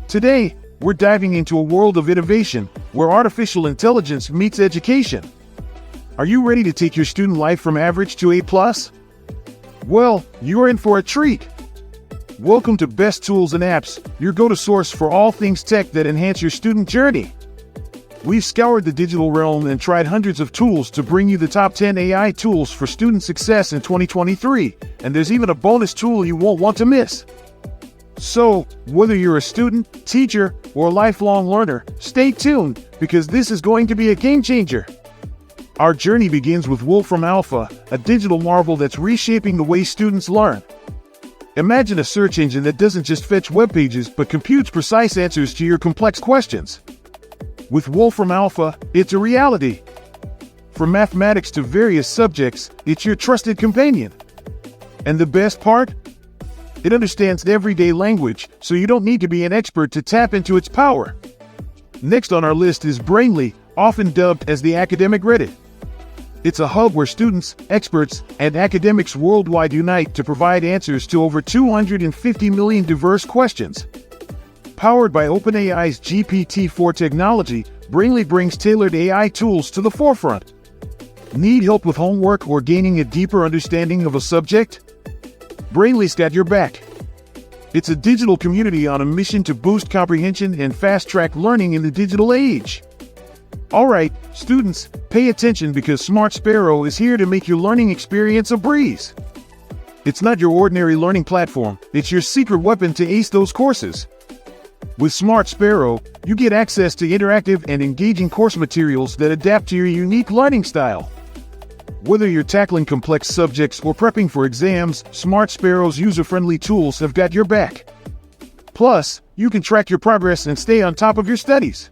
Today, we're diving into a world of innovation where artificial intelligence meets education. Are you ready to take your student life from average to A+? Well, you're in for a treat. Welcome to Best Tools and Apps, your go-to source for all things tech that enhance your student journey. We've scoured the digital realm and tried hundreds of tools to bring you the top 10 AI tools for student success in 2023, and there's even a bonus tool you won't want to miss. So, whether you're a student, teacher, or a lifelong learner, stay tuned, because this is going to be a game changer. Our journey begins with Wolfram Alpha, a digital marvel that's reshaping the way students learn. Imagine a search engine that doesn't just fetch web pages but computes precise answers to your complex questions. With Wolfram Alpha, it's a reality. From mathematics to various subjects, it's your trusted companion. And the best part? It understands everyday language, so you don't need to be an expert to tap into its power. Next on our list is Brainly, often dubbed as the academic Reddit. It's a hub where students, experts, and academics worldwide unite to provide answers to over 250 million diverse questions. Powered by OpenAI's GPT-4 technology, Brainly brings tailored AI tools to the forefront. Need help with homework or gaining a deeper understanding of a subject? Brainly's got your back. It's a digital community on a mission to boost comprehension and fast-track learning in the digital age. Alright, students, pay attention because Smart Sparrow is here to make your learning experience a breeze. It's not your ordinary learning platform, it's your secret weapon to ace those courses. With Smart Sparrow, you get access to interactive and engaging course materials that adapt to your unique learning style. Whether you're tackling complex subjects or prepping for exams, Smart Sparrow's user-friendly tools have got your back. Plus, you can track your progress and stay on top of your studies.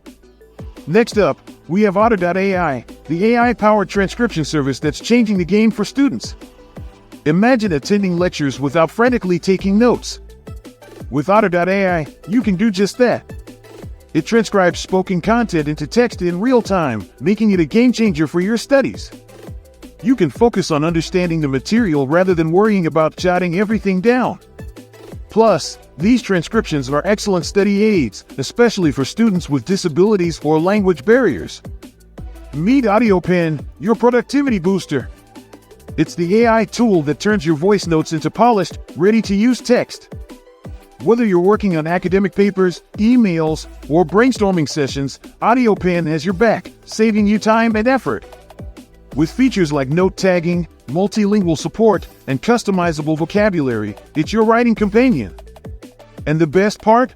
Next up, we have Otter.ai, the AI-powered transcription service that's changing the game for students. Imagine attending lectures without frantically taking notes. With Otter.ai, you can do just that. It transcribes spoken content into text in real time, making it a game changer for your studies. You can focus on understanding the material rather than worrying about jotting everything down. Plus, these transcriptions are excellent study aids, especially for students with disabilities or language barriers. Meet AudioPen, your productivity booster. It's the AI tool that turns your voice notes into polished, ready-to-use text. Whether you're working on academic papers, emails, or brainstorming sessions, AudioPen has your back, saving you time and effort. With features like note tagging, multilingual support, and customizable vocabulary, it's your writing companion. And the best part?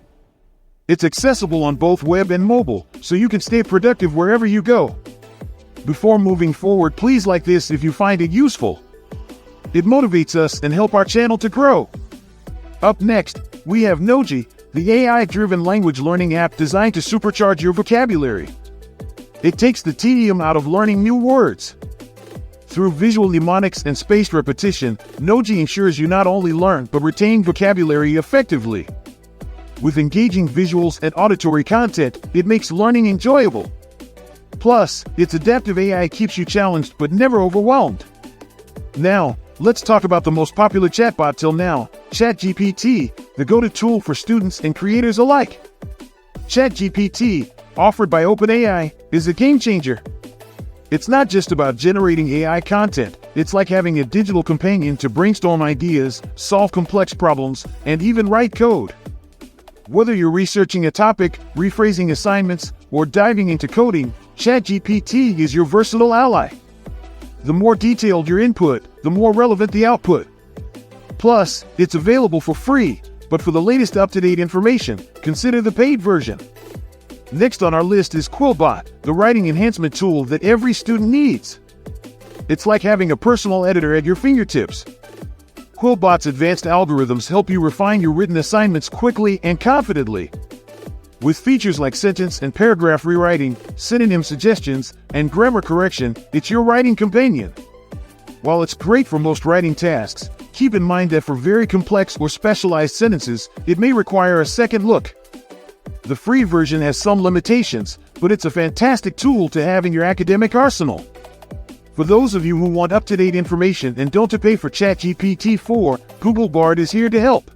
It's accessible on both web and mobile, so you can stay productive wherever you go. Before moving forward, please like this if you find it useful. It motivates us and helps our channel to grow. Up next, we have Noji, the AI-driven language learning app designed to supercharge your vocabulary. It takes the tedium out of learning new words. Through visual mnemonics and spaced repetition, Noji ensures you not only learn but retain vocabulary effectively. With engaging visuals and auditory content, it makes learning enjoyable. Plus, its adaptive AI keeps you challenged but never overwhelmed. Now, let's talk about the most popular chatbot till now, ChatGPT, the go-to tool for students and creators alike. ChatGPT, offered by OpenAI, is a game changer. It's not just about generating AI content, it's like having a digital companion to brainstorm ideas, solve complex problems, and even write code. Whether you're researching a topic, rephrasing assignments, or diving into coding, ChatGPT is your versatile ally. The more detailed your input, the more relevant the output. Plus, it's available for free, but for the latest up-to-date information, consider the paid version. Next on our list is Quillbot, the writing enhancement tool that every student needs. It's like having a personal editor at your fingertips. Quillbot's advanced algorithms help you refine your written assignments quickly and confidently. With features like sentence and paragraph rewriting, synonym suggestions, and grammar correction, it's your writing companion. While it's great for most writing tasks, keep in mind that for very complex or specialized sentences, it may require a second look. The free version has some limitations, but it's a fantastic tool to have in your academic arsenal. For those of you who want up-to-date information and don't pay for ChatGPT 4, Google Bard is here to help.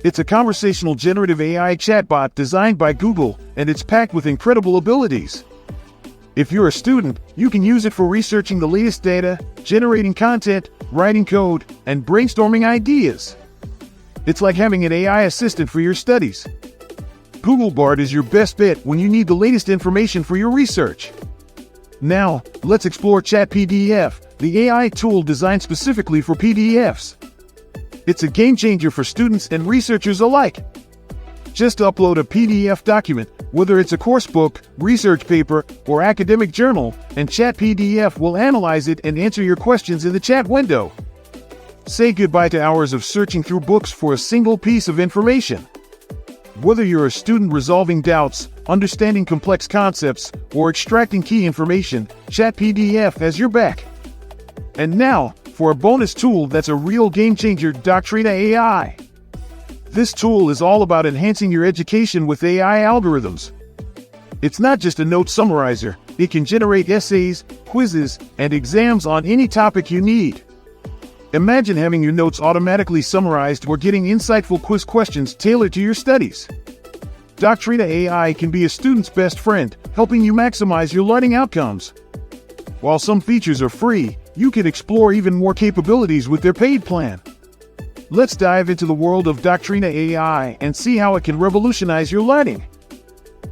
It's a conversational generative AI chatbot designed by Google, and it's packed with incredible abilities. If you're a student, you can use it for researching the latest data, generating content, writing code, and brainstorming ideas. It's like having an AI assistant for your studies. Google Bard is your best bet when you need the latest information for your research. Now, let's explore ChatPDF, the AI tool designed specifically for PDFs. It's a game changer for students and researchers alike. Just upload a PDF document, whether it's a course book, research paper, or academic journal, and ChatPDF will analyze it and answer your questions in the chat window. Say goodbye to hours of searching through books for a single piece of information. Whether you're a student resolving doubts, understanding complex concepts, or extracting key information, ChatPDF has your back. And now, for a bonus tool that's a real game changer, Doctrina AI. This tool is all about enhancing your education with AI algorithms. It's not just a note summarizer, it can generate essays, quizzes, and exams on any topic you need. Imagine having your notes automatically summarized or getting insightful quiz questions tailored to your studies. Doctrina AI can be a student's best friend, helping you maximize your learning outcomes. While some features are free, you can explore even more capabilities with their paid plan. Let's dive into the world of Doctrina AI and see how it can revolutionize your learning.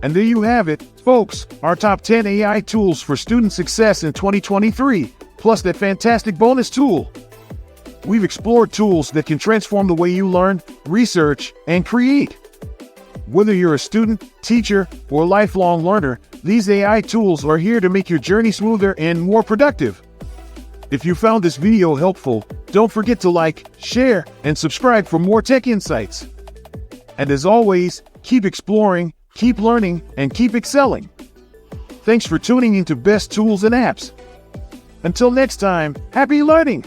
And there you have it, folks, our top 10 AI tools for student success in 2023, plus that fantastic bonus tool. We've explored tools that can transform the way you learn, research, and create. Whether you're a student, teacher, or lifelong learner, these AI tools are here to make your journey smoother and more productive. If you found this video helpful, don't forget to like, share, and subscribe for more tech insights. And as always, keep exploring, keep learning, and keep excelling. Thanks for tuning into Best Tools and Apps. Until next time, happy learning!